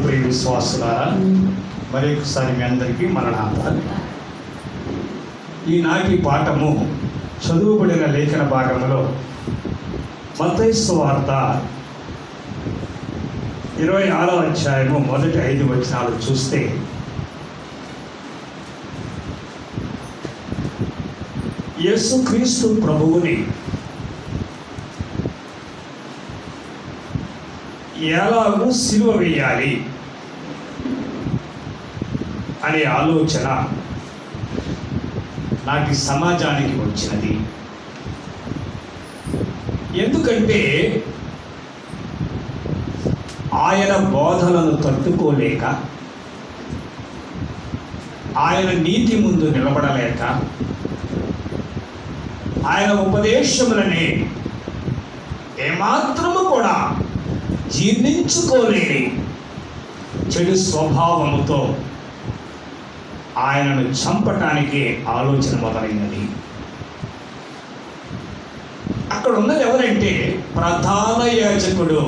ప్రియ విశ్వాసులారా, మరొకసారి మీ అందరికీ మరణాత. ఈనాటి పాఠము చదువుబడిన లేఖన భాగంలో మత్తయి సువార్త 26వ అధ్యాయము మొదటి 5 వచనాలు చూస్తే, యేసుక్రీస్తు ప్రభువుని ఎలాగూ సిలువ వేయాలి అనే ఆలోచన నాటి సమాజానికి వచ్చినది. ఎందుకంటే ఆయన బోధనను తట్టుకోలేక, ఆయన నీతి ముందు నిలబడలేక, ఆయన ఉపదేశములని ఏమాత్రము కూడా జీర్ణించుకోలేని చెడు స్వభావముతో ఆయనను చంపటానికి ఆలోచన మొదలైనది. అక్కడ ఉన్నది ఎవరంటే ప్రధాన యాజకుడు.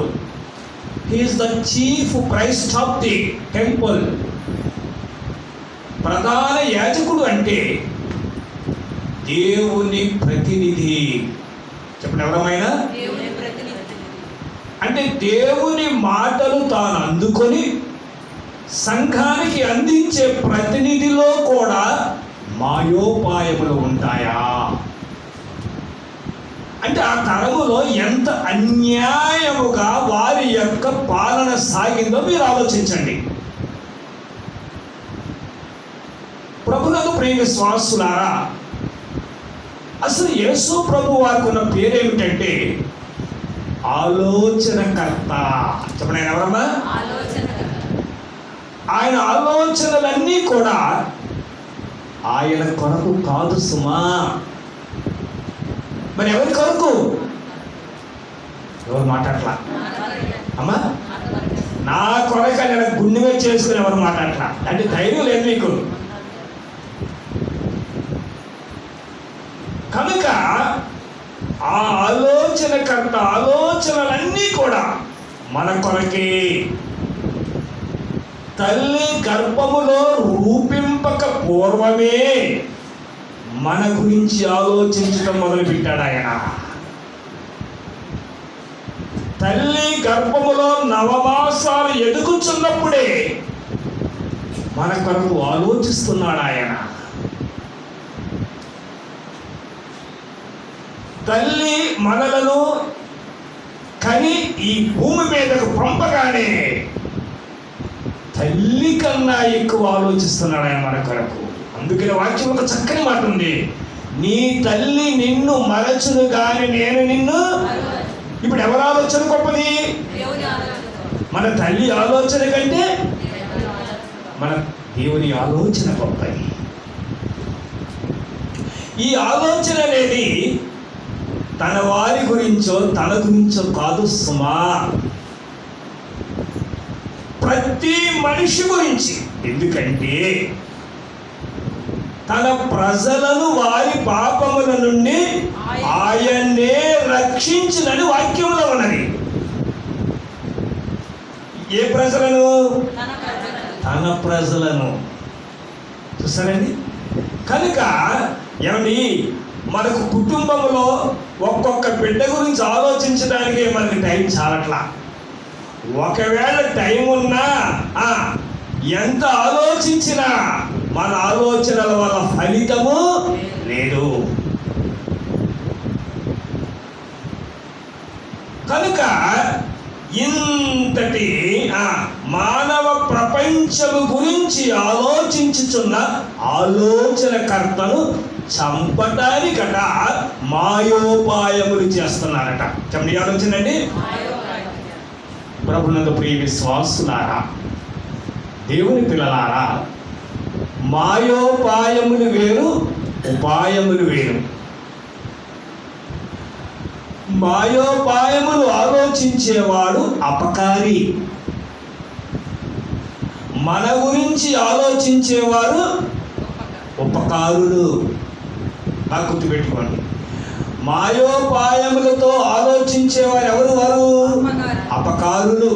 He is the chief priest of the temple. ప్రధాన యాజకుడు అంటే దేవుని ప్రతినిధి. చెప్పండి, ఎవరమైనా అంటే దేవుని మాటలు తాను అందుకొని సంఘానికి అందించే ప్రతినిధిలో కూడా మాయోపాయములు ఉంటాయా? అంటే ఆ తరములో ఎంత అన్యాయముగా వారి యొక్క పాలన సాగిందో మీరు ఆలోచించండి. ప్రభువునందు ప్రియ విశ్వాసులారా, అసలు యేసు ప్రభు వారికి ఉన్న పేరేమిటంటే ఆలోచనకర్త. చెప్పండి, ఆయన ఎవరమ్మా? ఆయన ఆలోచనలన్నీ కూడా ఆయన కొరకు కాదు సుమా. మరి ఎవరి కొరకు? ఎవరు మాట్లాడలా అమ్మా? నా కొరకు నేను గుండె మీద చేసుకుని ఎవరు మాట్లాడలా అంటే ధైర్యం లేదు మీకు. కనుక ఆ ఆలోచనకర్త ఆలోచనలన్నీ కూడా మన కొరకే. తల్లి గర్భములో రూపింపక పూర్వమే మన గురించి ఆలోచించడం మొదలుపెట్టాడు ఆయన. తల్లి గర్భములో 9 మాసాలు ఎదుగుచున్నప్పుడే మన కొరకు ఆలోచిస్తున్నాడు ఆయన. తల్లి మనలను కని ఈ భూమి మీదకు పంపగానే తల్లి కన్నా ఎక్కువ ఆలోచిస్తున్నాడు ఆయన మన కొరకు. అందుకని వాక్యం ఒక చక్కని మాట ఉంది, నీ తల్లి నిన్ను మరచును గాని నేను నిన్ను. ఇప్పుడు ఎవరి ఆలోచన గొప్పది? మన తల్లి ఆలోచన కంటే మన దేవుని ఆలోచన గొప్పది. ఈ ఆలోచన అనేది తన వారి గురించో తన గురించో కాదు సుమా, ప్రతి మనిషి గురించి. ఎందుకంటే తన ప్రజలను వారి పాపముల నుండి ఆయనే రక్షించినని వాక్యంలో ఉన్నది. ఏ ప్రజలను? తన ప్రజలను. చూసారండి? కనుక ఏమండి, మనకు కుటుంబంలో ఒక్కొక్క బిడ్డ గురించి ఆలోచించడానికి మనకి టైం చాలట్లా. ఒకవేళ టైం ఉన్నా ఎంత ఆలోచించినా మన ఆలోచనల వల్ల ఫలితము లేదు. కనుక ఇంతటి మానవ ప్రపంచము గురించి ఆలోచించుచున్న ఆలోచనకర్తను చంపటానికట మాయోపాయములు చేస్తున్నారట. చెప్పండి, ఆలోచనండి. ప్రభునందు ప్రియ విశ్వాసులారా, దేవుని పిల్లలారా, మాయోపాయములు వేరు, ఉపాయములు వేరు. మాయోపాయములు ఆలోచించేవాడు అపకారి. మన గురించి ఆలోచించేవారు ఉపకారులు. బాగా గుర్తుపెట్టుకోండి. మాయోపాయములతో ఆలోచించేవారు ఎవరు? వారు అపకారులు.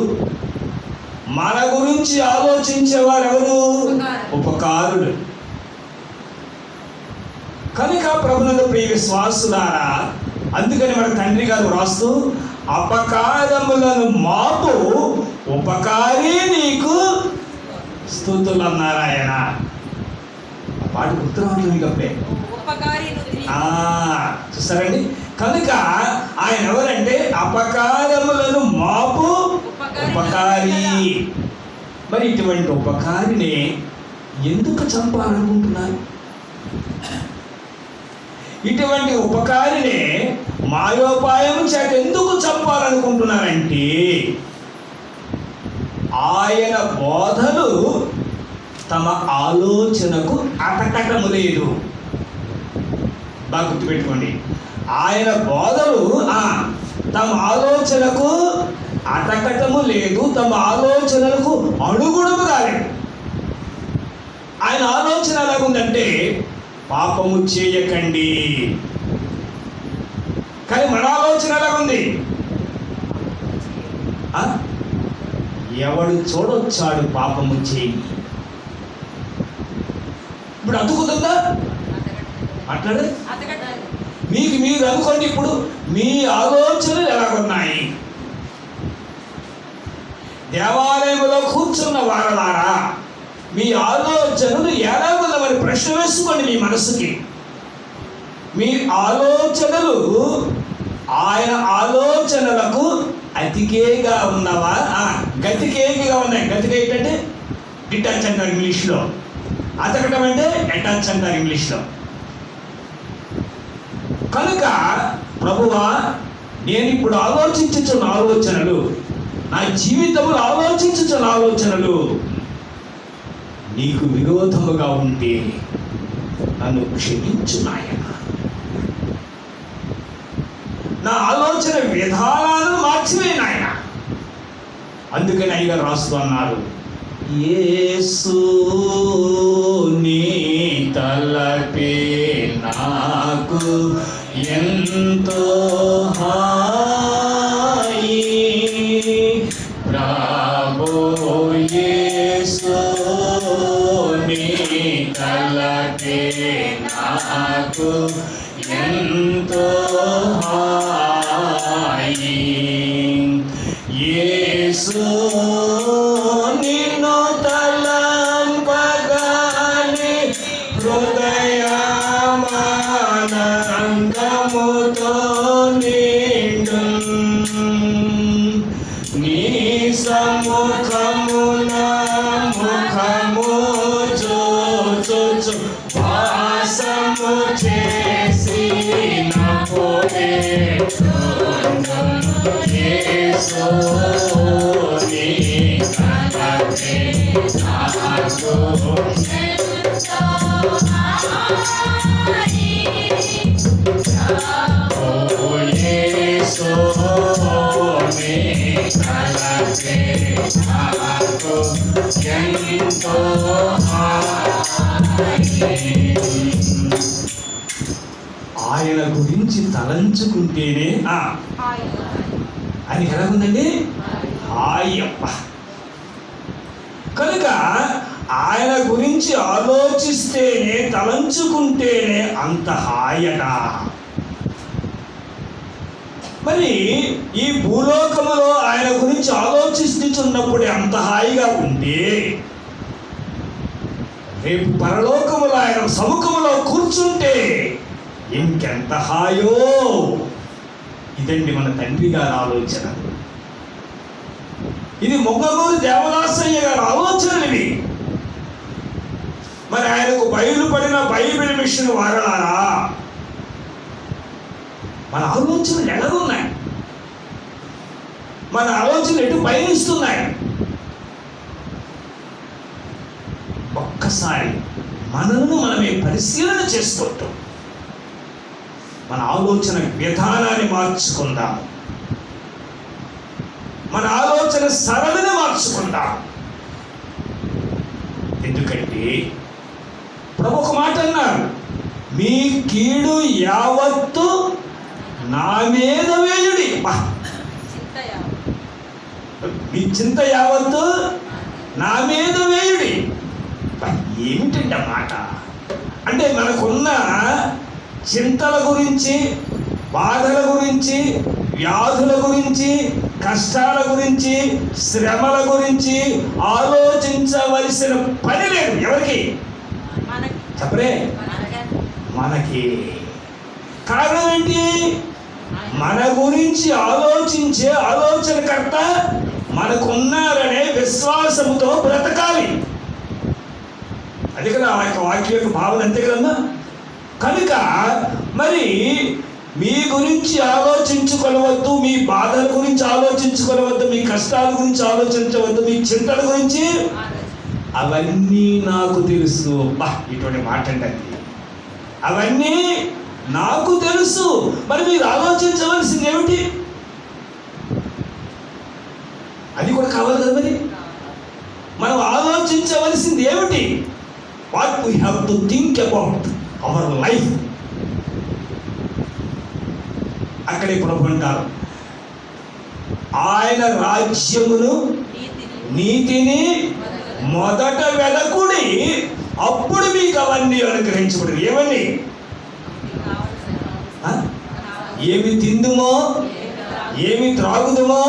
మన గురించి ఆలోచించేవారు ఎవరు? ఉపకారులు. కనుక ప్రభునందు ప్రియ విశ్వాసులారా, అందుకని మన తండ్రి గారు రాస్తూ, అపకారములను మాపు ఉపకారి నీకు స్తుతులు అన్నారు ఆయన. ఆ పాట గుర్తురావట్లేదు మీకు అప్పుడే. చూస్తారండి. కనుక ఆయన ఎవరంటే అపకారములను మాపు ఉపకారి. మరి ఇటువంటి ఉపకారిని ఎందుకు చంపాలనుకుంటున్నారు? ఇటువంటి ఉపకారిని మాయోపాయం చేత ఎందుకు చంపాలనుకుంటున్నారంటే, ఆయన బోధలు తమ ఆలోచనకు అటకటము లేదు. బాగా గుర్తుపెట్టుకోండి, ఆయన బోధలు తమ ఆలోచనకు అటకటము లేదు, తమ ఆలోచనలకు అణుగుణము కాలేదు. ఆయన ఆలోచన ఎలాగుందంటే, పాపము చేయకండి. కానీ మన ఆలోచన ఎలాగుంది? ఎవడు చూడొచ్చాడు పాపము చేయి. ఇప్పుడు అతుకుతుందా? మాట్లాడు. మీకు మీరు అనుకోండి, ఇప్పుడు మీ ఆలోచనలు ఎలాగున్నాయి? దేవాలయంలో కూర్చున్న వారలారా, మీ ఆలోచనలు ఎలాగున్నామని ప్రశ్న వేసుకోండి మీ మనసుకి. మీ ఆలోచనలు ఆయన ఆలోచనలకు అతికేగా ఉన్నవా? గతికేగా ఉన్నాయి. గతికే ఏంటంటే డిటాచ్ అంటారు ఇంగ్లీష్లో, అతకటం అంటే అటాచ్ అంటారు ఇంగ్లీష్లో. కనుక ప్రభువా, నేను ఇప్పుడు ఆలోచించుచున్న ఆలోచనలు, నా జీవితంలో ఆలోచించుచున్న ఆలోచనలు నీకు విరోధముగా ఉంటే నన్ను క్షమించు నాయన. నా ఆలోచన విధానాలను మార్చివే నాయన. అందుకని అయ్యగారు రాస్తూ అన్నారు, యేసు నీ తలపే నాకు ఎంతో హాయి, ప్రభు యేసు నీ తలపే నాకు ఎంతో హాయి. యేసు నిన్ను తలంపగానే హృదయమానందముతో నిండు, నీ సముఖమున ముఖము చూచు వాసము చేసి నపోలే యేసు నీ తలపే నాకు ఓ యేసు నీ తలపే నాకు ఎంతో ఆయన గురించి తలంచుకుంటేనే అది ఎలా ఉందండి? హాయప్ప. కనుక ఆయన గురించి ఆలోచిస్తేనే, తలంచుకుంటేనే అంత హాయట. మరి ఈ భూలోకములో ఆయన గురించి ఆలోచిస్తున్నప్పుడే అంత హాయిగా ఉంటే, రేపు పరలోకములో ఆయన సముఖములో కూర్చుంటే ఇంకెంత హాయో. ఇదండి మన తండ్రి గారి ఆలోచన. ఇది మొగ్గగూరు దేవదాసయ్య గారి ఆలోచనలు ఇవి. మరి ఆయనకు బయలుపడిన బైబిల్ మిషన్ వారలారా, మన ఆలోచనలు ఎలాగున్నాయి? మన ఆలోచనలు ఎటు పయనిస్తున్నాయి? ఒక్కసారి మనల్ని మనమే పరిశీలన చేసుకుంటాం. మన ఆలోచన విధానాన్ని మార్చుకుందాం. మన ఆలోచన సరళిని మార్చుకుందాం. ఎందుకంటే ప్రభు ఒక మాట అన్నారు, మీ కీడు యావత్తు నా మీద వేయుడి. మీ చింత యావత్తు నా మీద వేయుడి. ఏమిటండి ఆ మాట? అంటే మనకున్న చింతల గురించి, బాధల గురించి, వ్యాధుల గురించి, కష్టాల గురించి, శ్రమల గురించి ఆలోచించవలసిన పని లేదు. ఎవరికి? చెప్పరే, మనకి. కారణం ఏంటి? మన గురించి ఆలోచించే ఆలోచనకర్త మనకున్నారనే విశ్వాసముతో బ్రతకాలి. అది కదా ఆ యొక్క వాక్యం యొక్క భావన, అంతే కదమ్మా. కనుక మరి మీ గురించి ఆలోచించుకోవద్దు, మీ బాధల గురించి ఆలోచించుకోవద్దు, మీ కష్టాల గురించి ఆలోచించవద్దు, మీ చింతల గురించి. అవన్నీ నాకు తెలుసు. ఇటువంటి మాట అండి. అవన్నీ నాకు తెలుసు. మరి మీరు ఆలోచించవలసింది ఏమిటి? అది కూడా కావాలి కదా. మరి మనం ఆలోచించవలసింది ఏమిటి? What we have to think about our life. అక్కడే ప్రభు అంటారు, ఆయన రాజ్యమును నీతిని మొదట వెదకుడి, అప్పుడు మీకు అవన్నీ అనుగ్రహించబడి. ఏమని? ఏమి తిందుమో, ఏమి త్రాగుదుమో,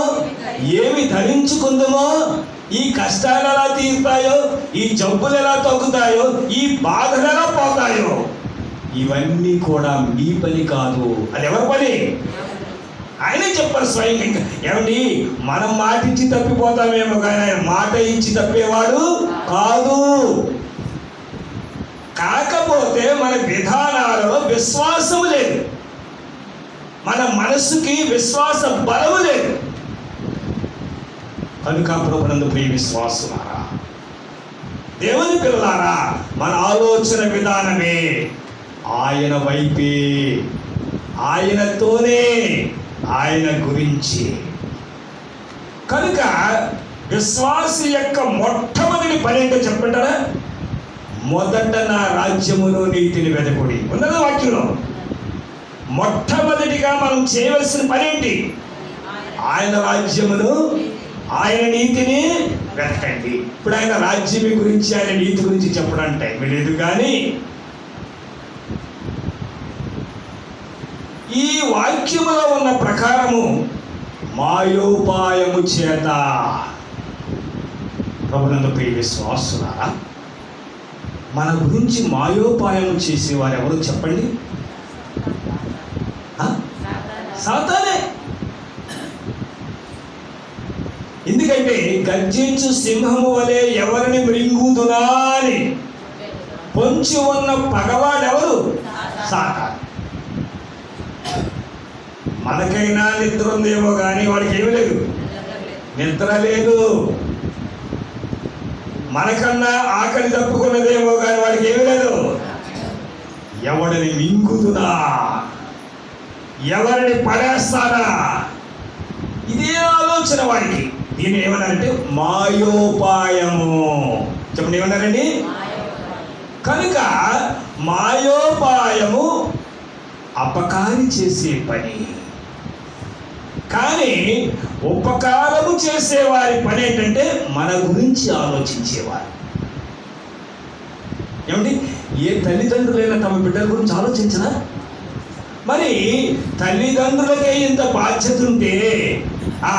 ఏమి ధరించుకుందుమో, ఈ కష్టాలు ఎలా తీరుతాయో, ఈ జబ్బులు ఎలా తగ్గుతాయో, ఈ బాధలు ఎలా పోతాయో, ఇవన్నీ కూడా మీ పని కాదు. అది ఎవరి పని? ఆయనే చెప్పారు స్వయంగా. ఇంకా ఏమండి, మనం మాట ఇచ్చి తప్పిపోతామేమో కానీ ఆయన మాట ఇచ్చి తప్పేవాడు కాదు. కాకపోతే మన విధానాలలో విశ్వాసం లేదు, మన మనసుకి విశ్వాస బలము లేదు. కనుక ప్రభునందు ప్రియ విశ్వాసులారా, దేవుని పిల్లలారా, మన ఆలోచన విధానమే ఆయన వైపే, ఆయనతోనే, ఆయన గురించి. కనుక విశ్వాసి యొక్క మొట్టమొదటి పని ఏంటో చెప్పంటారా? మొదట నా రాజ్యమును నీతిని వెదకుడి ఉన్నది వాక్యంలో. మొట్టమొదటిగా మనం చేయవలసిన పని ఏంటి? ఆయన రాజ్యమును, ఆయన నీతిని వెతకండి. ఇప్పుడు ఆయన రాజ్యం గురించి, ఆయన నీతి గురించి చెప్పడం టైం లేదు. కానీ ఈ వాక్యములో ఉన్న ప్రకారము మాయోపాయము చేత, ప్రభునందు ప్రియ విశ్వాసులారా, మన గురించి మాయోపాయము చేసేవారు ఎవరు చెప్పండి? సాతానే. ఎందుకంటే గర్జించు సింహము వలె ఎవరిని మృంగుదునా అని పొంచి ఉన్న పగవాడెవరు? సాతాను. మనకైనా నిద్ర ఉందేమో కానీ వాడికి ఏమి లేదు, నిద్ర లేదు. మనకన్నా ఆకలి తప్పుకున్నదేమో కానీ వాడికి ఏమి లేదు. ఎవడిని మింగుదునా, ఎవరిని పడేస్తానా, ఇదే ఆలోచన వాడికి. దీన్ని ఏమన్నారంటే మాయోపాయము. చెప్పండి, ఏమన్నారండి? కనుక మాయోపాయము అపకారి చేసే పని. కానీ ఉపకారము చేసేవారి పని ఏంటంటే మన గురించి ఆలోచించేవారు. ఏమండి, ఏ తల్లిదండ్రులైనా తమ బిడ్డల గురించి ఆలోచించరా? మరి తల్లిదండ్రులకే ఇంత బాధ్యత ఉంటే, ఆ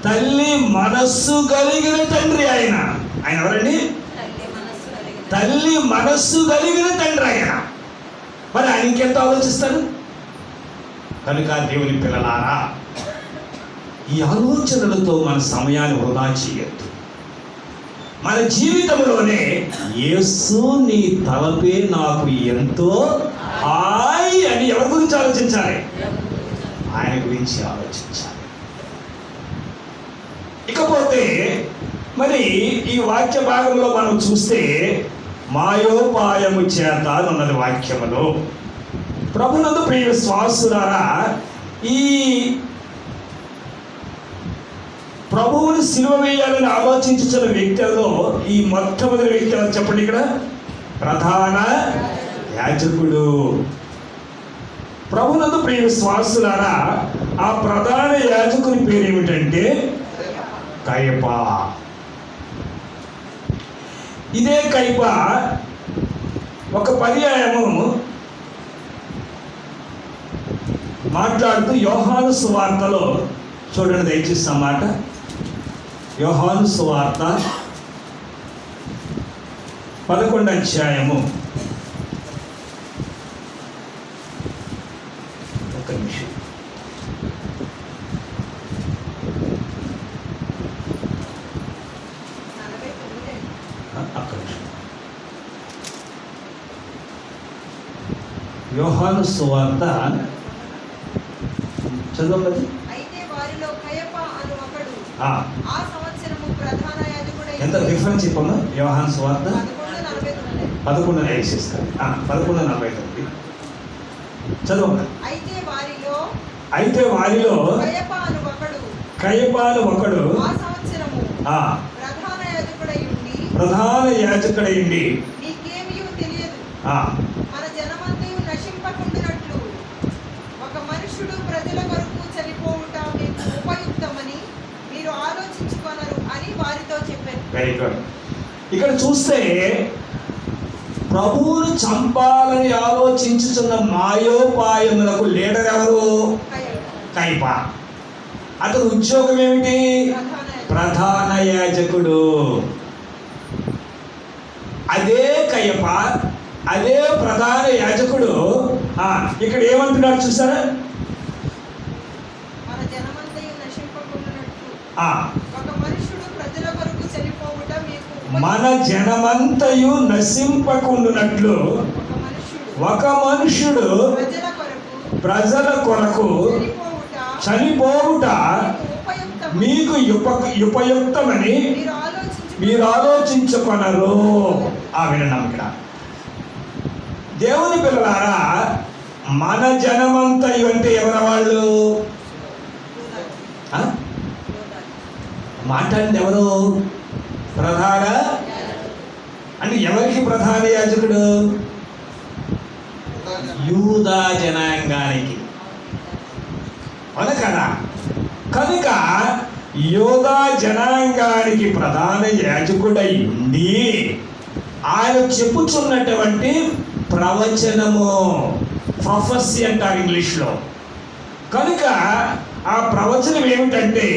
తల్లి మనస్సు కలిగిన తండ్రి ఆయన. ఆయన ఎవరండి? తల్లి మనస్సు కలిగిన తండ్రి ఆయన. మరి ఆయన ఇంకెంత ఆలోచిస్తాడు? కనుక దేవుని పిల్లలారా, ఈ ఆలోచనలతో మన సమయాన్ని వృధా చేయొద్దు. మన జీవితంలోనే యేసు నీ తలపే నాకు ఎంతో హాయ్ అని ఎవరి గురించి ఆలోచించాలి? ఆయన గురించి ఆలోచించాలి. ఇకపోతే మరి ఈ వాక్య భాగంలో మనం చూస్తే మాయోపాయము చేత ఉన్నది వాక్యములో. ప్రభునందు ప్రియ విశ్వాసులారా, ఈ ప్రభువుని సిలువ వేయాలని ఆలోచించిన వ్యక్తులలో ఈ మొట్టమొదటి వ్యక్తి ఎవరు చెప్పండి? ఇక్కడ ప్రధాన యాజకుడు. ప్రభునందు ప్రియ విశ్వాసులారా, ఆ ప్రధాన యాజకుని పేరు ఏమిటంటే కయప. ఇదే కైప ఒక పర్యాయము మాట్లాడుతూ యోహాను సువార్తలో చూడండి దయచేసి మాట. యోహాను సువార్త 11వ అధ్యాయము. ఒక నిమిషం. యోహాను సువార్త చదవండి. ఎంత డిఫరెన్స్ చెప్పమ్మా? యోహాను సువార్త 11:49 చదవండి. అయితే వారిలో కయపాను ఒకడు ప్రధాన యాజకుడైండి ప్రజల కొరకు చనిపోవుట మీకు ఉపయుక్తమని మీరు ఆలోచించుకొనరు అని వారితో చెప్పారు. Very good. ఇక్కడ చూస్తే ప్రభువును చంపాలని ఆలోచించుతున్న మాయోపాయములకు లీడర్ ఎవరు? కైప. అతని ఉద్యోగం ఏమిటి? ప్రధాన యాజకుడు. అదే కయప, అదే ప్రధాన యాజకుడు ఇక్కడ ఏమంటున్నాడు చూసారా? మన జనమంతయు నశింపకుండునట్లు ఒక మనుష్యుడు ప్రజల కొరకు చనిపోవుట మీకు ఉపయుక్తమని మీరు ఆలోచించుకొనరు. వినడం ఇక్కడ దేవుని పిల్లలారా, మన జనమంతయు అంటే ఎవరు వాళ్ళు? మాట్లాడింది ఎవరు? ప్రధాన. అంటే ఎవరికి ప్రధాన యాజకుడు? యూదా జనాంగానికి. అవును కదా? కనుక యూదా జనాంగానికి ప్రధాన యాజకుడై ఉండి ఆయన చెప్పుచున్నటువంటి ప్రవచనము, ప్రొఫెసీ అంటారు ఇంగ్లీష్లో. కనుక ఆ ప్రవచనం ఏమిటంటే,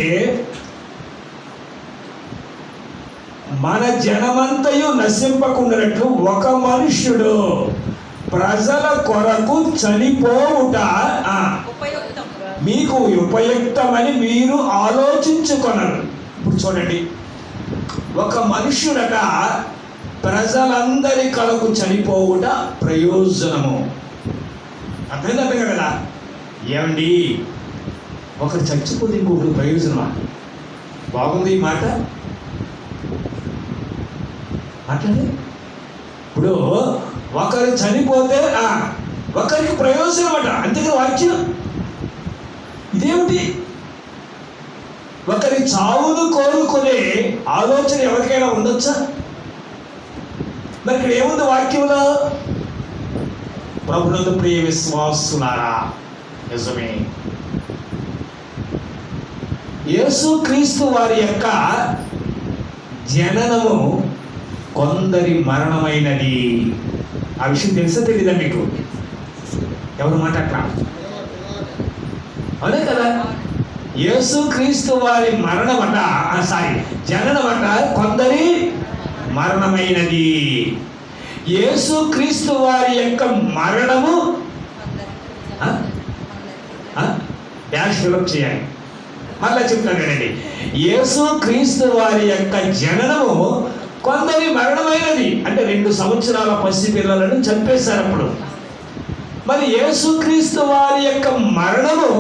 మన జనమంతయు నశింపకుండానట్లు ఒక మనుష్యుడు ప్రజల కొరకు చనిపోవుట మీకు ఉపయుక్తమని మీరు ఆలోచించుకొనరు. ఇప్పుడు చూడండి, ఒక మనుష్యుడట ప్రజలందరి కొరకు చనిపోవుట ప్రయోజనము. అర్థమైందంట కదా? ఏమండి, ఒకరు చచ్చిపోతే ఇంకొకరు ప్రయోజనమా? బాగుంది ఈ మాట మాట్లాడి. ఇప్పుడు ఒకరు చనిపోతే ఒకరికి ప్రయోజనం అట, అంతేగా వాక్యం. ఇదేమిటి? ఒకరి చావును కోరుకునే ఆలోచన ఎవరికైనా ఉండొచ్చా? మరి ఇక్కడ ఏముంది వాక్యంలో? ప్రభునందు ప్రియ విశ్వాసులారా, నిజమే, యేసుక్రీస్తు వారి యొక్క జననము కొందరి మరణమైనది. ఆ విషయం తెలుసా తెలీదా మీకు? ఎవరు మాట్లాడరా? అదే కదా, యేసుక్రీస్తు వారి మరణమట, జననమట కొందరి మరణమైనది. యేసుక్రీస్తు వారి యొక్క మరణము డాష్ ఫిలప్ చేయాలి. మళ్ళా చెప్తానండి, యేసుక్రీస్తు వారి యొక్క జననము కొందరి మరణమైనది. అంటే 2 సంవత్సరాల పసి పిల్లలను చంపేశారు అప్పుడు. మరి యేసుక్రీస్తు వారి యొక్క మరణము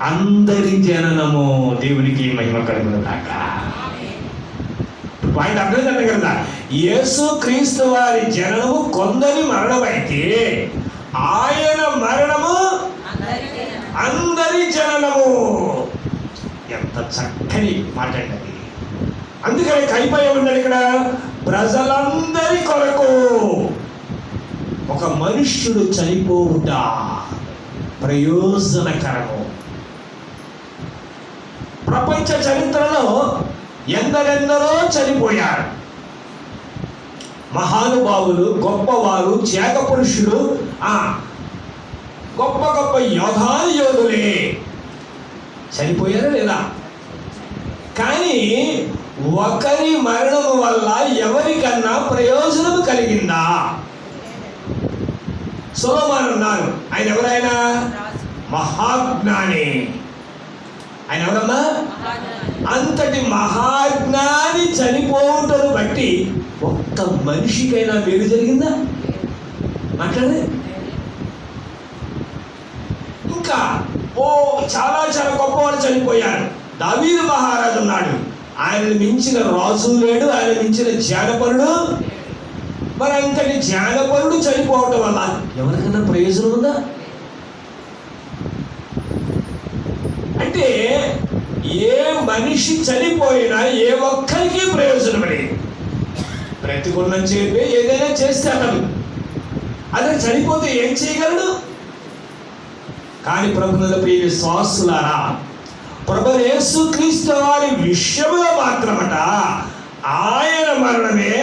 అందరి జననము. దేవునికి మహిమ కలుగును కాక. పాయింట్ అర్థమైందంటే కదా, యేసుక్రీస్తు వారి జననము కొందరి మరణమైతే ఆయన మరణము అందరి జననము. ఎంత చక్కని మాట్లాడండి. అందుకని కైప ఏమన్నాడు ఇక్కడ? ప్రజలందరి కొరకు ఒక మనుష్యుడు చనిపోవుట ప్రయోజనకరము. ప్రపంచ చరిత్రలో ఎందరెందరో చనిపోయారు. మహానుభావులు, గొప్పవారు, త్యాగ పురుషులు, గొప్ప గొప్ప యోధులే చనిపోయారా లేదా? కానీ ఒకరి మరణము వల్ల ఎవరికన్నా ప్రయోజనం కలిగిందా? సొలొమోను అన్నారు, ఆయన ఎవరైనా మహాజ్ఞాని. ఆయన ఎవరమ్మా? అంతటి మహాజ్ఞాని చనిపోవటను బట్టి ఒక్క మనిషికైనా మేలు జరిగిందా? మాట్లాడే ఇంకా చాలా చాలా గొప్పవాళ్ళు చనిపోయారు. దావీదు మహారాజు ఉన్నాడు, ఆయన మించిన రాజు లేడు, ఆయన మించిన జ్ఞానపరుడు. మరి అంతటి జ్ఞానపరుడు చనిపోవటం వల్ల ఎవరికైనా ప్రయోజనం ఉందా? అంటే ఏ మనిషి చనిపోయినా ఏ ఒక్కరికి ప్రయోజనం లేదు. బ్రతికున్నం చెప్పి ఏదైనా చేస్తే అతను చనిపోతే ఏం చేయగలడు? కానీ ప్రభువుల ప్రియ విశ్వాసులారా, ప్రభు యేసుక్రీస్తు వారి విషయంలో మాత్రమట ఆయన మరణమే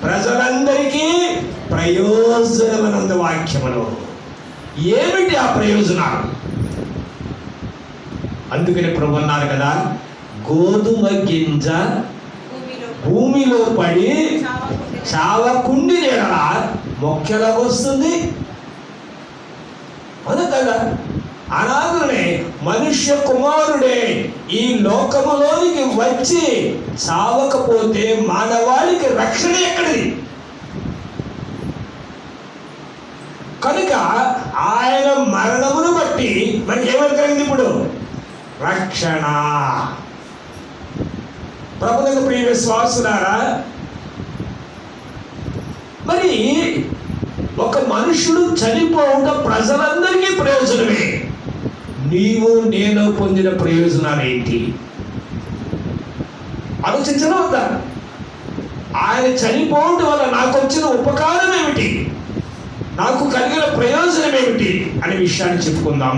ప్రజలందరికీ ప్రయోజనమనందు వాక్యములు. ఏమిటి ఆ ప్రయోజనాలు? అందుకని ప్రభు అన్నారు కదా, గోధుమ గింజ భూమిలో పడి చావకుండి నేడలా మొక్కలకు వస్తుంది. అవునా కదా? అనాథుడే మనుష్య కుమారుడే ఈ లోకములోనికి వచ్చి చావకపోతే మానవాళికి రక్షణ ఎక్కడిది? కనుక ఆయన మరణమును బట్టి మనకి ఏమని కలిగింది? ఇప్పుడు రక్షణ. ప్రభువుకు ప్రియ విశ్వాసులారా, మరి ఒక మనుషుడు చనిపోవడం ప్రజలందరికీ ప్రయోజనమే. నీవు నేను పొందిన ప్రయోజనాలు ఏంటి ఆలోచించడం వద్దా? ఆయన చనిపోవడం వల్ల నాకు వచ్చిన ఉపకారం ఏమిటి, నాకు కలిగిన ప్రయోజనం ఏమిటి అనే విషయాన్ని చెప్పుకుందాం.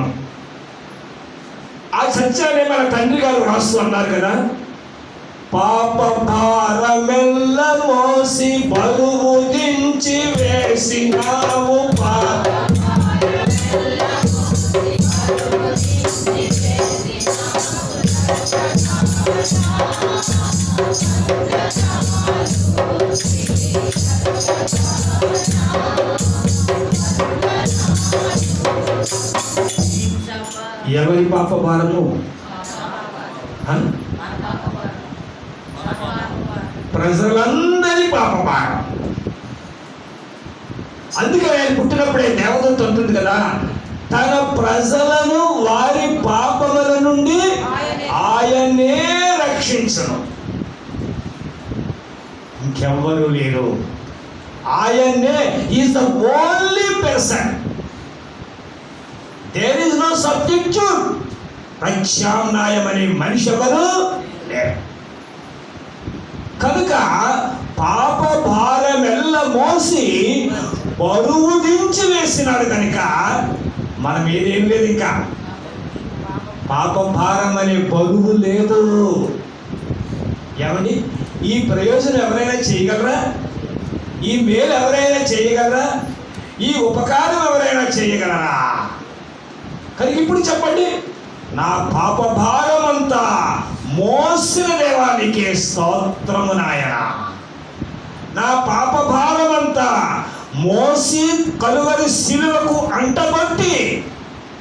ఆ సత్యాన్ని మన తండ్రి గారు రాస్తూ అన్నారు కదా, పాప భారమెల్ల మోసి బరువు దించి వేసినావు ఎవరి పాప భారము? ప్రజలందరి పాప భారం. అందుకే ఆయన పుట్టినప్పుడే దేవదూత ఉంటుంది కదా, తన ప్రజలను వారి పాపముల నుండి ఆయనే రక్షించను. ఇంకెవ్వరూ లేరు. ఆయనే is the only person. There is no substitute. ప్రత్యామ్నాయం అనే మనిషి ఎవరు లేరు. కనుక పాప భారమెల్ల మోసి బరువు దించి వేసినాడు కనుక మన మీదేం లేదు. ఇంకా పాప భారం అనే బరువు లేదు. ఏమండి, ఈ ప్రయోజనం ఎవరైనా చేయగలరా? ఈ మేలు ఎవరైనా చేయగలరా? ఈ ఉపకారం ఎవరైనా చేయగలరా? కనుక ఇప్పుడు చెప్పండి, నా పాప భారం అంతా మోసిన దేవానికే స్తోత్రము నాయన. నా పాప భారం అంతా మోసి కలువరి శిలువకు అంటబట్టి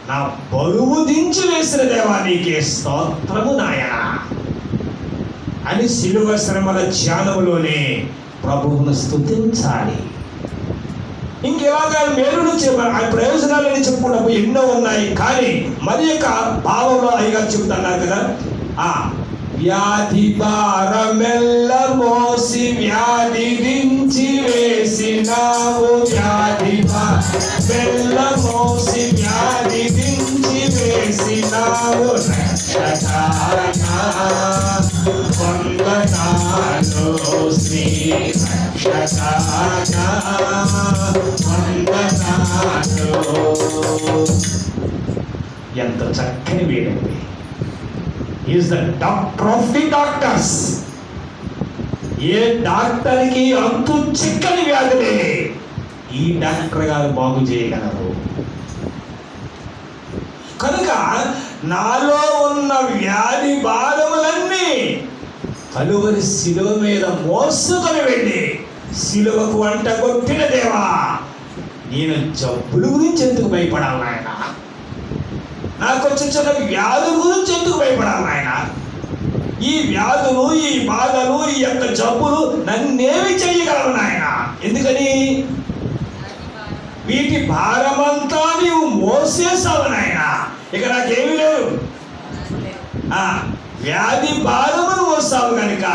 నా బరువు దించి వేసిన దేవానికే స్తోత్రము నాయన అని శిలువ శ్రమల ధ్యానములోనే ప్రభువును స్తుతించాలి. ఇంకెలాగా మేలును ఆ ప్రయోజనాలని చెప్పుకున్నప్పుడు ఎన్నో ఉన్నాయి. కానీ మరి యొక్క భావంలో అయ్యగా చెబుతున్నారు కదా, వ్యాధి భారమెల్ల మోసి వ్యాధి దించి వేసినావు. వ్యాధి భారమెల్ల మోసి వ్యాధి దించి వేసినావు. వందనాలు శ్రీ రక్షక, వందనాలు. ఎంత చక్కని వేడండి. Is the doctor of the doctors. ఏ డాక్టర్కి అంతు చిక్కని వ్యాధులే ఈ డాక్టర్ గారు బాగు చేయగలరు. కనుక నాలో ఉన్న వ్యాధి భారములన్నీ కలువరి శిలువ మీద మోసుకొని వెళ్ళి శిలువకు వంట కొట్టిన దేవా, నేను జబ్బుల గురించి ఎందుకు భయపడాలి ఆయన? నాకు వచ్చిన వ్యాధి గురించి ఎందుకు భయపడాలి ఆయన? ఈ వ్యాధులు, ఈ బాధలు, ఈ యొక్క జబ్బులు నన్నేమి చేయగలవు నాయన? ఎందుకని? వీటి భారమంతా నీవు మోసేసావు నాయన. ఇక నాకేమీ లేదు. వ్యాధి భారమును మోసావు కనుక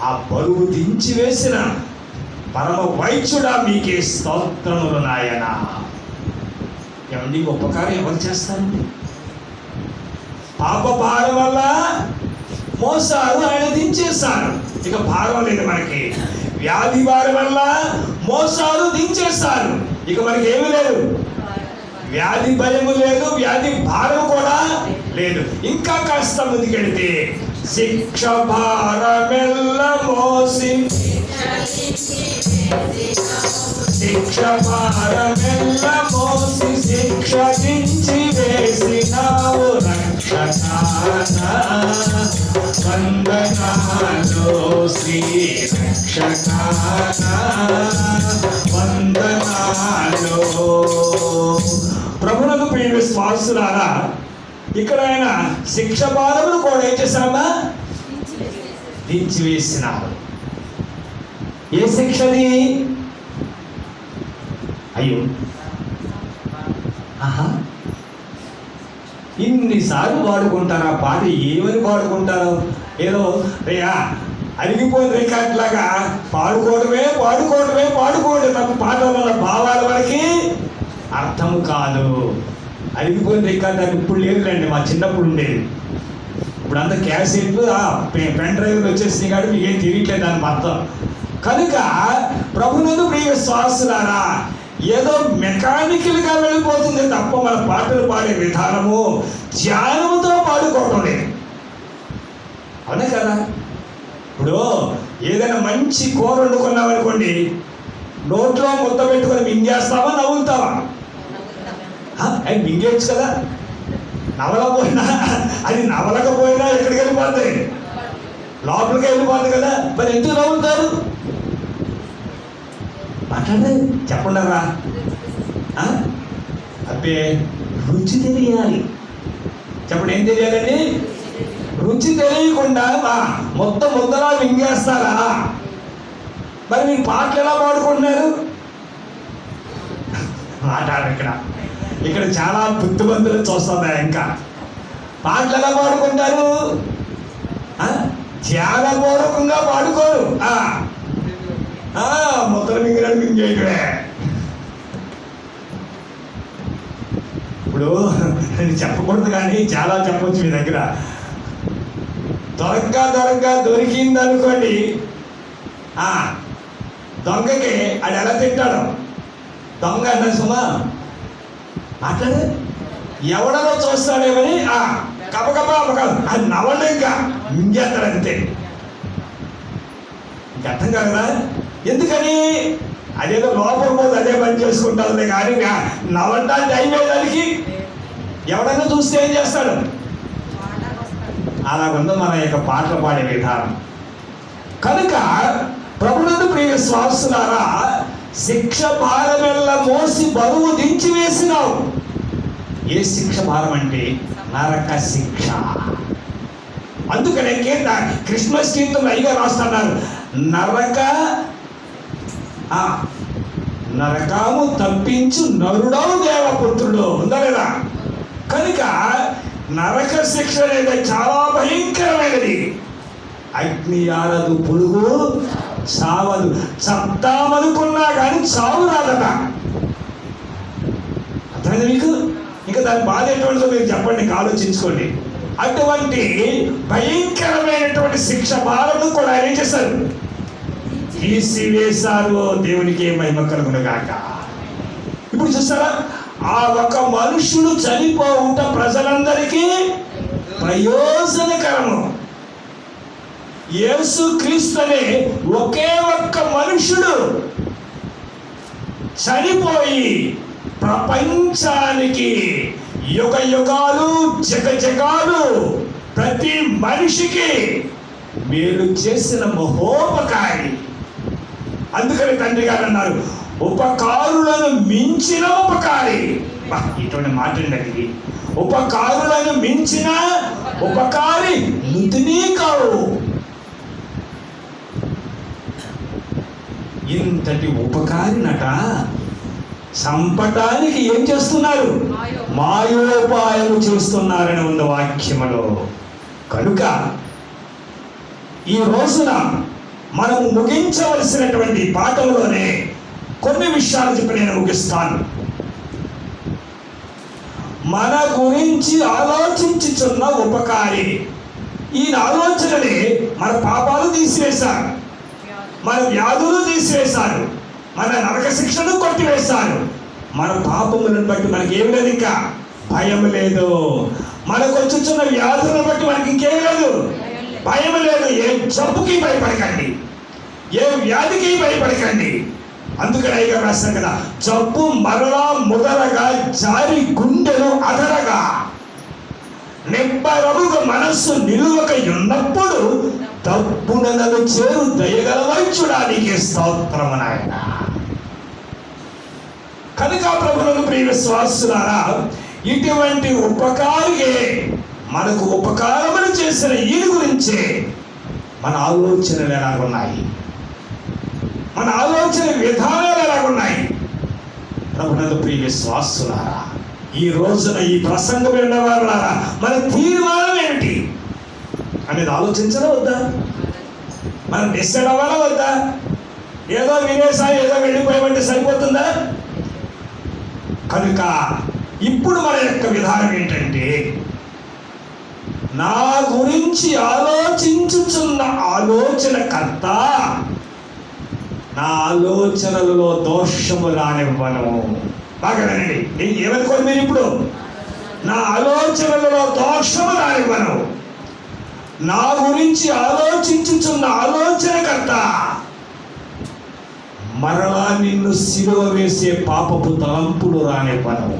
ఆ బరువు దించి వేసిన పరమ వైద్యుడా మీకే స్తోత్రములు నాయన. ఏమండి, ఉపకారం ఎవరు చేస్తారండి? పాప భారం వల్ల మోసారు, ఆయన దించేశారు. ఇక భారం లేదు మనకి. వ్యాధి భారం వల్ల మోసారు, దించేశారు. ఇక మనకి ఏమీ లేదు. వ్యాధి భయము లేదు, వ్యాధి భారం కూడా లేదు. ఇంకా కాస్త ముందుకెళ్తే శిక్ష భారమెల్ల మోసి, శిక్ష భారమెల్ల మోసి శిక్షించి వేసినావు రక్షకానా, వందనాలు శ్రీ రక్షకానా, వందనాలు. ప్రభువునకు ప్రియ విశ్వాసులారా, ఇక్కడ ఆయన శిక్ష భారమును కూడా ఏం చేశామా? దించివేసినారు. ఏ శిక్షది? అయ్యో, ఇన్నిసార్లు పాడుకుంటారు ఆ పాట. ఏమని పాడుకుంటారు? ఏదో రేయా అరిగిపోయిన రికార్డులాగా పాడుకోవడమే పాడుకోండి తప్ప పాటల భావాల వరకు అర్థం కాదు. అరిగిపోయిన రికార్డు అది ఇప్పుడు లేదులేండి, మా చిన్నప్పుడు ఉండేది. ఇప్పుడు అంతా క్యాసెట్లు, పెన్ డ్రైవ్లు వచ్చేసినాయి కాబట్టి మీకేం తెలియట్లేదు దాని అర్థం. కనుక ప్రభునందు ప్రియ విశ్వాసులారా, ఏదో మెకానికల్గా వెళ్ళిపోతుంది తప్ప మన పాటలు పాడే విధానము ధ్యానముతో పాడుకోవటం లేదు. అవునా కదా? ఇప్పుడు ఏదైనా మంచి కూర వండుకున్నాం అనుకోండి, నోట్లో ముద్ద పెట్టుకొని మింగేస్తావా, నవ్వుతావా? అది మింగేచ్చు కదా. నవలపోయినా, అది నవలకపోయినా ఎక్కడికి వెళ్ళిపోతాయి? లోపలికి వెళ్ళిపోతుంది కదా. మరి ఎందుకు నవ్వుతారు? మాట్లాడే చెప్పండరా. అబ్బే, రుచి తెలియాలి. చెప్పండి, ఏం తెలియాలండి? రుచి తెలియకుండా మొత్తం ముద్దలా మింగేస్తారా? మరి మీరు పాటలు ఎలా పాడుకుంటున్నారు? మాట్లాడు. ఇక్కడ చాలా బుద్ధిమంతులు చూస్తుందా? ఇంకా పాటలు ఎలా పాడుకుంటారు? ధ్యానపూర్వకంగా పాడుకోరు. ముద్దలు మింగినట్టు మింగేయటమే. ఇప్పుడు నేను చెప్పకూడదు కానీ చాలా చెప్పొచ్చు మీ దగ్గర. దొరికింది అనుకోండి, దొంగకి అది ఎలా తింటాడు? దొంగ అన్న సుమా మాట్లాడు, ఎవడనో చూస్తాడేమని కపకప అది నవ్వండి, ఇంకా మింగేస్తాడు అంతే. ఇంక అర్థం కాదా? ఎందుకని? అదేదో లోపల పోతే అదే పని చేసుకుంటుంది కానీ నవ్వంటా టైం దానికి. ఎవడన్నా చూస్తే ఏం చేస్తాడు? అలాగుందో మన యొక్క పాటలు పాడే విధానం. కనుక ప్రభునందు ప్రియ విశ్వాసులారా, శిక్ష భారమెల్ల మోసి బరువు దించి వేసినావు. ఏ శిక్ష భారం అంటే? నరక శిక్ష. అందుకనే క్రిస్మస్ గీతం అయిగా రాస్తున్నారు, నరకము తప్పించు నరుడవు దేవపుత్రుడు. ఉందా లేదా? కనుక నరక శిక్ష అనేది చాలా భయంకరమైనది. అగ్ని ఆరదు, పురుగు చావదు. చద్దామనుకున్నా కానీ చావు రాదట. అర్థమైంది మీకు? ఇంకా దాని బాధ ఎటువంటిదో మీరు చెప్పండి, ఆలోచించుకోండి. అటువంటి భయంకరమైనటువంటి శిక్ష భారము కూడా ఆయన ఏం చేశారు? తీసివేశారు. దేవునికి మహిమ కలుగును గాక. ఇప్పుడు చూస్తారా, ఆ ఒక మనుషుడు చనిపోవుట ప్రజలందరికీ ప్రయోజనకరము. యేసు క్రీస్తునే ఒకే ఒక్క మనుషుడు చనిపోయి ప్రపంచానికి యుగ యుగాలు జగజగాలు ప్రతి మనిషికి మేలు చేసిన మహోపకారి. అందుకని తండ్రి గారు అన్నారు, ఉపకారులను మించిన ఉపకారి. ఇటువంటి మాట్లాడినది, ఉపకారులను మించిన ఉపకారి నుతినీ కావు. ఇంతటి ఉపకారినట చంపటానికి ఏం చేస్తున్నారు? మాయోపాయము చేస్తున్నారని ఉంది వాక్యములో. కనుక ఈ రోజున మనము ముగించవలసినటువంటి పాఠంలోనే కొన్ని విషయాలు చెప్పి నేను ముగిస్తాను. మన గురించి ఆలోచించుచున్న ఉపకారి. ఈయన ఆలోచనని మన పాపాలు తీసివేశారు, మన వ్యాధులు తీసివేశారు, మన నరక శిక్షను కొట్టివేశారు. మన పాపములను బట్టి మనకి ఏమి లేదు, ఇంకా భయం లేదు. మనకు వచ్చుచున్న వ్యాధులను బట్టి మనకి ఇంకేమి లేదు, భయం లేదు. ఏ జబ్బుకి భయపడకండి, ఏ వ్యాధికి భయపడకండి. అందుకని అయ్యగా రాశారు కదా, జబ్బు మరలా ముదరగా జారి గుండెలు అదరగా నిబ్బరముగా మనస్సు నిలువక ఉన్నప్పుడు తప్పునను చేరు దయగల వైద్యుడానికి స్తోత్రము నాయన. కనుక ప్రభువుకు ప్రియ విశ్వాసులారా, ఇటువంటి ఉపకారియే మనకు ఉపకారములు చేసిన ఈయన గురించే మన ఆలోచనలు ఎలాగున్నాయి, మన ఆలోచన విధానాలు ఎలాగున్నాయి. ప్రభువుకు ప్రియ విశ్వాసులారా, ఈ రోజున ఈ ప్రసంగం విన్నవారులారా, మన తీర్మానం ఏమిటి అనేది ఆలోచించడం వద్దా? మనం డిసైడ్ అవ్వాలా వద్దా? ఏదో వినేసా, ఏదో వెళ్ళిపోయామంటే సరిపోతుందా? కనుక ఇప్పుడు మన యొక్క విధానం ఏంటంటే, నా గురించి ఆలోచించుచున్న ఆలోచనకర్త నా ఆలోచనలలో దోషము రానివ్వను. బాగా వినండి, ఏమనుకోండి మీరు ఇప్పుడు, నా ఆలోచనలలో దోషము రానివ్వను. నా గురించి ఆలోచించుచున్న ఆలోచనకర్త మరలా నిన్ను సిలువ వేసే పాపపు తలంపులు రానివ్వను.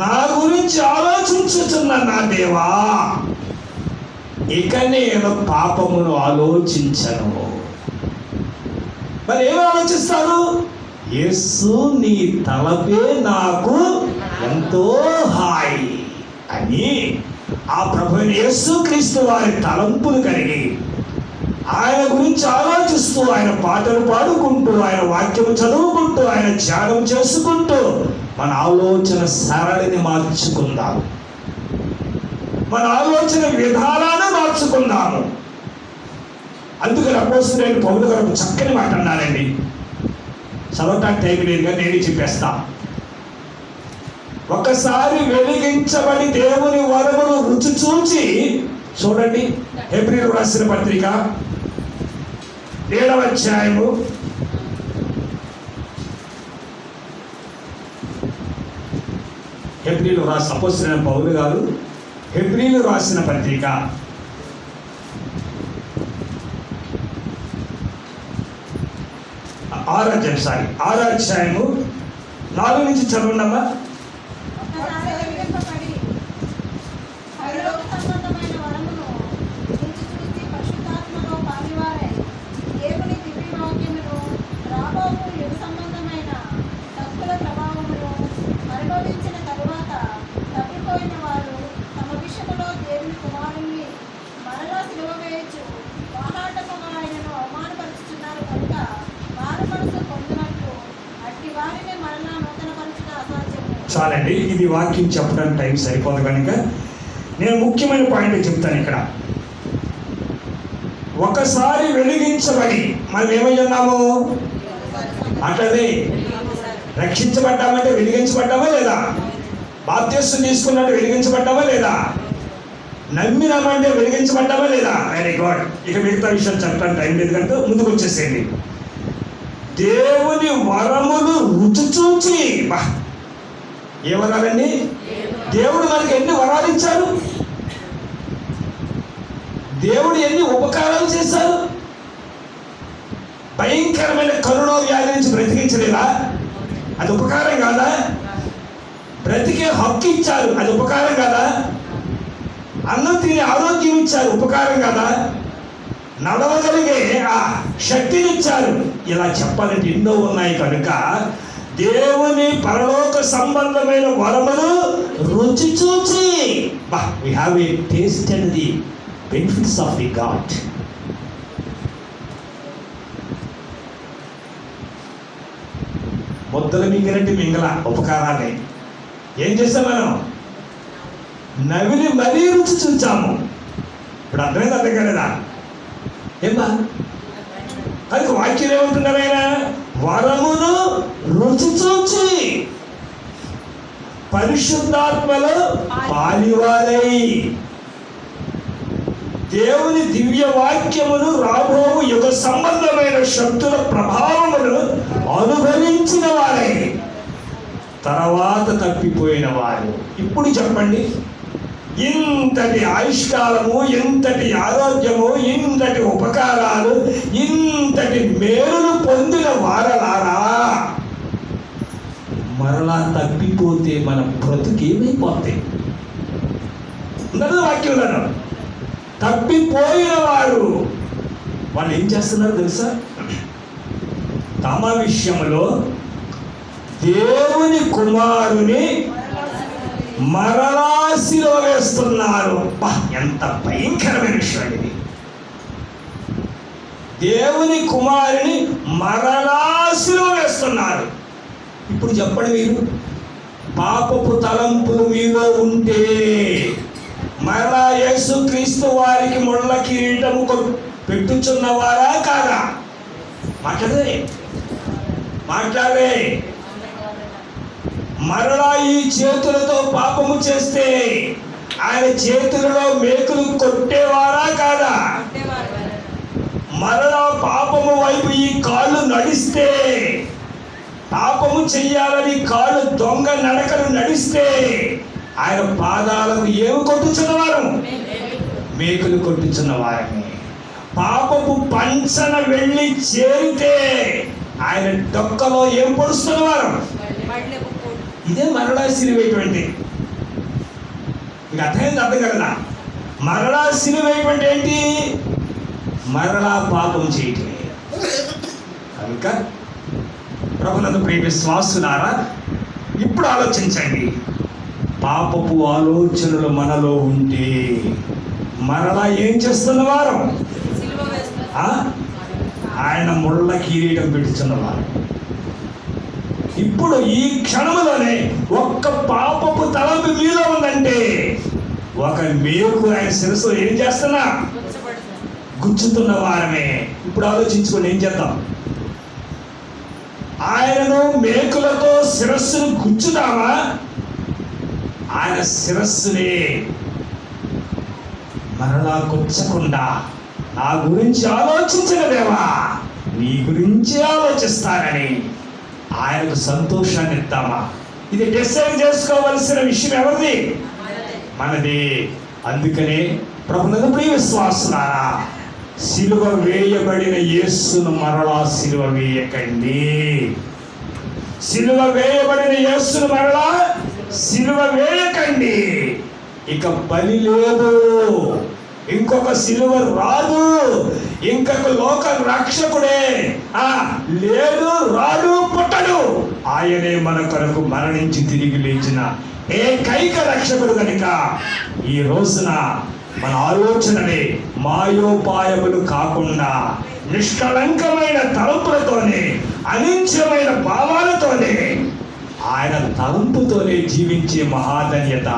నా గురించి ఆలోచించుచున్న నా దేవా, ఇక నేను పాపమును ఆలోచించను. మరి ఏమి ఆలోచిస్తారు? యేసు నీ తలపే నాకు ఎంతో హాయి అని ఆ ప్రభు యేసు క్రీస్తు వారి తలంపులు కలిగి ఆయన గురించి ఆలోచిస్తూ, ఆయన పాటలు పాడుకుంటూ, ఆయన వాక్యం చదువుకుంటూ, ఆయన ధ్యానం చేసుకుంటూ మన ఆలోచన సరళిని మార్చుకుందాము, మన ఆలోచన విధానాన్ని మార్చుకుందాము. అందుకని అపోస్తలుడైన పౌలు గారు చక్కని మాట అన్నారండి. చదవటానికి టైం లేదు కానీ నేనే చెప్పేస్తా. ఒకసారి వెలిగించబడి దేవుని వరమును రుచి చూచి, చూడండి హెబ్రీయులకు రాసిన పత్రిక 7వ అధ్యాయము 7 అపోస్తలుడైన పౌలు గారు హెబ్రీయులకు రాసిన పత్రిక 6వ అధ్యాయము 4 నుంచి చదవండమ్మా. చాలండి, ఇది వాక్యం చెప్పడానికి టైం సరిపోదు కనుక నేను ముఖ్యమైన పాయింట్ చెప్తాను ఇక్కడ. ఒకసారి వెలిగించబడి మనం ఏమై ఉన్నాము? అట్లనే రక్షించబడ్డామంటే వెలిగించబడ్డామా లేదా? బాప్తిస్మం తీసుకున్నట్టు వెలిగించబడ్డామా లేదా? నమ్మినామంటే వెలిగించబడ్డామా లేదా? Very good. ఇక మిగతా విషయాలు చెప్పడానికి టైం లేదు కనుక ముందుకు వచ్చేసేయండి. దేవుని వరములు రుచి చూచి, ఏ వరాలండి? దేవుడు మనకి ఎన్ని వరాలు ఇచ్చారు? దేవుడు ఎన్ని ఉపకారాలు చేశారు? భయంకరమైన కరోనా వ్యాధి నుంచి బ్రతికించలేదా? అది ఉపకారం కాదా? బ్రతికే హక్కు ఇచ్చారు, అది ఉపకారం కాదా? అన్నం తినే ఆరోగ్యం ఇచ్చారు, ఉపకారం కాదా? నడవగలిగే ఆ శక్తిని ఇచ్చారు. ఇలా చెప్పాలంటే ఎన్నో ఉన్నాయి కనుక దేవుని పరలోక సంబంధమైన వరములు రుచి చూచి we have a tasted the benefits of the God. ముద్దలు మింగినట్టు మింగల ఉపకారాన్ని ఏం చేస్తాం మనం? నవిలి మరీ రుచి చూచాము. ఇప్పుడు అర్థమైంది, అర్థం కాలేదా? ఏమ్మా అది వాక్యం ఏమంటున్నారు ఆయన? వరమును రుచి చూచి పరిశుద్ధాత్మలో పాలివారై దేవుని దివ్య వాక్యమును రాబోవు యుగ సంబంధమైన శక్తుల ప్రభావమును అనుభవించిన వారై తర్వాత తప్పిపోయిన వారు. ఇప్పుడు చెప్పండి, ఇంతటి ఆయుష్కాలము, ఇంతటి ఆరోగ్యము, ఇంతటి ఉపకారాలు, ఇంతటి మేలులు పొందిన వారలారా మరలా తప్పిపోతే మన బ్రతుకు ఏమైపోతాయి? ఉన్నది వాక్యంలో తప్పిపోయిన వారు వాళ్ళు ఏం చేస్తున్నారు తెలుసా? తమ విషయంలో దేవుని కుమారుని మరలా శిలువ వేస్తున్నారు. ఎంత భయంకరమైన విషయం ఇది! దేవుని కుమారుని మరలా శిలువ వేస్తున్నారు. ఇప్పుడు చెప్పండి, మీరు పాపపు తలంపులు మీలో ఉంటే మరలా యేసుక్రీస్తు వారికి ముళ్ళ కిరీటము పెట్టుచున్నవారా కాదా? మాట్లాడే మరలా ఈ చేతులతో పాపము చేస్తే ఆయన చేతులలో మేకులు కొట్టేవారా కాదా? మరలా పాపము వైపు ఈ కాళ్ళు నడిస్తే, పాపము చెయ్యాలని కాళ్ళు దొంగ నడకలు నడిస్తే ఆయన పాదాలకు ఏమి కొట్టుచున్నవారు? మేకులు కొట్టుచున్నవారని. పాపపు పంచన వెళ్ళి చేరితే ఆయన డొక్కలో ఏం పొడుస్తున్నవారు? ఇదే మరలా సిలువేటువంటి. ఇక అర్థమైంది, అర్థం కదా? మరలా సిలువేటువంటి ఏంటి? మరలా పాపం చేయటమే. కనుక ప్రభునందు ప్రియ విశ్వాసులారా, ఇప్పుడు ఆలోచించండి. పాపపు ఆలోచనలు మనలో ఉంటే మరలా ఏం చేస్తున్నవారు? ఆయన ముళ్ళ కిరీటం పెట్టుచున్నవారు. ఇప్పుడు ఈ క్షణంలోనే ఒక్క పాపపు తలంపు మీలో ఉందంటే ఒక మేకు ఆయన శిరస్సు ఏం చేస్తున్నా? గుచ్చుతున్న వారమే. ఇప్పుడు ఆలోచించుకొని ఏం చేద్దాం? ఆయనను మేకులతో శిరస్సును గుచ్చుతామా? ఆయన శిరస్సునే మరలా గుచ్చకుండా నా గురించి ఆలోచించిన దేవా, నీ గురించి ఆలోచిస్తానని ఆయనకు సంతోషాన్ని ఇద్దామా? ఇది డిసైడ్ చేసుకోవలసిన విషయం ఎవరిది? మనది. అందుకనే ప్రభునందు ప్రియ విశ్వాసులారా, సిలువ వేయబడిన యేసును మరలా సిలువ వేయకండి. సిలువ వేయబడిన యేసును మరలా సిలువ వేయకండి. ఇక బలి లేదు, ఇంకొక సిలువ రాదు, ఇంకొక లోక రక్షకుడే లేడు, రాడు, పుట్టడు. ఆయనే మన కొరకు మరణించి తిరిగి లేచిన ఏకైక రక్షకుడు కనుక ఈ రోజున మన ఆలోచనలే మాయోపాయములు కాకుండా నిష్కళంకమైన తలంపులతోనే, అనించమైన భావాలతోనే, ఆయన తలంపుతోనే జీవించే మహాధన్యత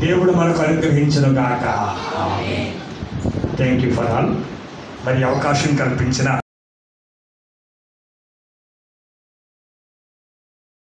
దేవుడు మనకు అనుగ్రహించును గాక. Thank you for all. మరి అవకాశం కల్పించిన